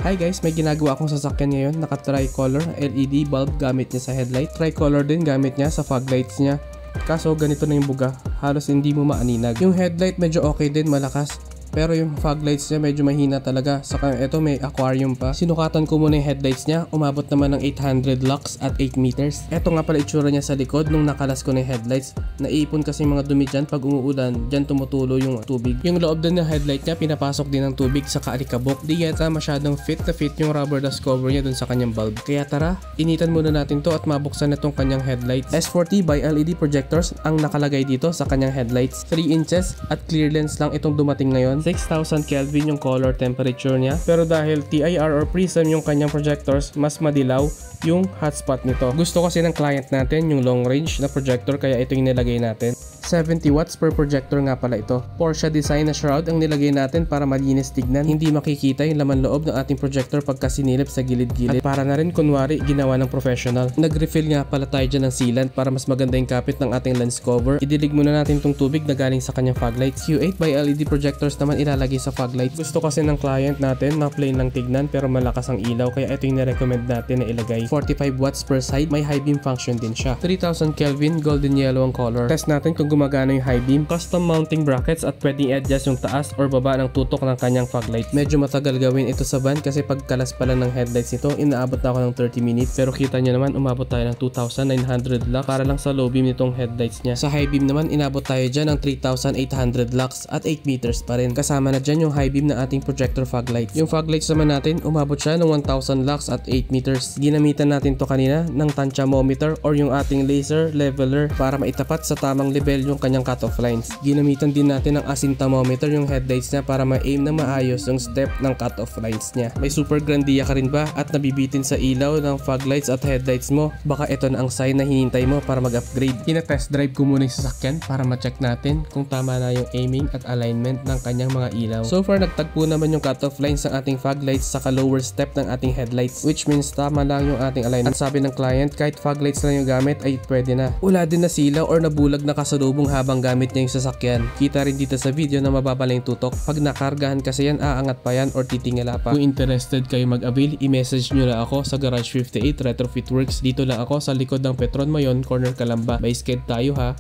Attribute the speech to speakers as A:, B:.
A: Hi guys, may ginagawa akong sasakyan ngayon. Naka-tricolor LED bulb gamit niya sa headlight. Tricolor din gamit niya sa fog lights niya. Kaso ganito na yung buga, halos hindi mo maaninag. Yung headlight medyo okay din, malakas. Pero yung fog lights niya medyo mahina talaga. Saka ito may aquarium pa. Sinukatan ko muna yung headlights niya. Umabot naman ng 800 lux at 8 meters. Ito nga pala itsura niya sa likod nung nakalas ko na yung headlights. Naiipon kasi mga dumi dyan pag umuulan. Dyan tumutulo yung tubig. Yung loob din ng headlight niya pinapasok din ng tubig sa kaalikabok. Di yata masyadong fit na fit yung rubber dust cover niya dun sa kanyang bulb. Kaya tara, initan muna natin to at mabuksan itong kanyang headlights. S40 by LED projectors ang nakalagay dito sa kanyang headlights. 3 inches at clear lens lang itong dumating ngayon. 6,000 Kelvin yung color temperature niya. Pero dahil TIR or prism yung kanyang projectors, mas madilaw yung hotspot nito. Gusto kasi ng client natin yung long range na projector kaya ito yung nilagay natin. 70 watts per projector nga pala ito. Porsche design na shroud ang nilagay natin para malinis tignan. Hindi makikita yung laman loob ng ating projector pagka sinilip sa gilid-gilid. At para na rin kunwari ginawa ng professional. Nag-refill nga pala tayo dyan ng sealant para mas maganda yung kapit ng ating lens cover. Idilig muna natin tong tubig na galing sa kanyang fog lights. Q8 by LED projectors naman ilalagay sa fog lights. Gusto kasi ng client natin na plain lang tignan pero malakas ang ilaw kaya ito yung nirecommend natin na ilagay. 45 watts per side, may high beam function din siya. 3000 Kelvin, golden yellow ang color. Test natin kung gumagana yung high beam. Custom mounting brackets at pwedeng i-adjust yung taas or baba ng tutok ng kanyang fog light. Medyo matagal gawin ito sa van kasi pagkalas pala ng headlights nito, inaabot na ako ng 30 minutes. Pero kita nyo naman, umabot tayo ng 2,900 lux para lang sa low beam nitong headlights niya. Sa high beam naman, inabot tayo dyan ng 3,800 lux at 8 meters pa rin. Kasama na dyan yung high beam na ating projector fog lights. Yung fog lights naman natin, umabot siya ng 1,000 lux at 8 meters. Ginamitan natin to kanina ng tansyamometer or yung ating laser leveler para maitapat sa tamang level yung kanyang cutoff lines. Ginamitan din natin ng asymptometer yung headlights niya para ma-aim na maayos yung step ng cutoff lines niya. May super grandia ka rin ba at nabibitin sa ilaw ng fog lights at headlights mo? Baka ito na ang sign na hinintay mo para mag-upgrade. Ina-test drive ko muna yung sasakyan para ma-check natin kung tama na yung aiming at alignment ng kanyang mga ilaw. So far nagtagpo naman yung cutoff lines ng ating fog lights sa lower step ng ating headlights, which means tama lang yung ating alignment. At sabi ng client, kahit fog lights lang yung gamit ay pwede na. Wala din na silaw or nabulag na kasalubong habang gamit niya yung sasakyan. Kita rin dito sa video na mababa lang yung tutok. Pag nakargahan kasi yan, aangat pa yan or titingala pa. Kung interested kayo mag-avail, i-message nyo na ako sa Garage 58 Retrofit Works. Dito lang ako sa likod ng Petron Mayon, corner Calamba. By sked tayo ha.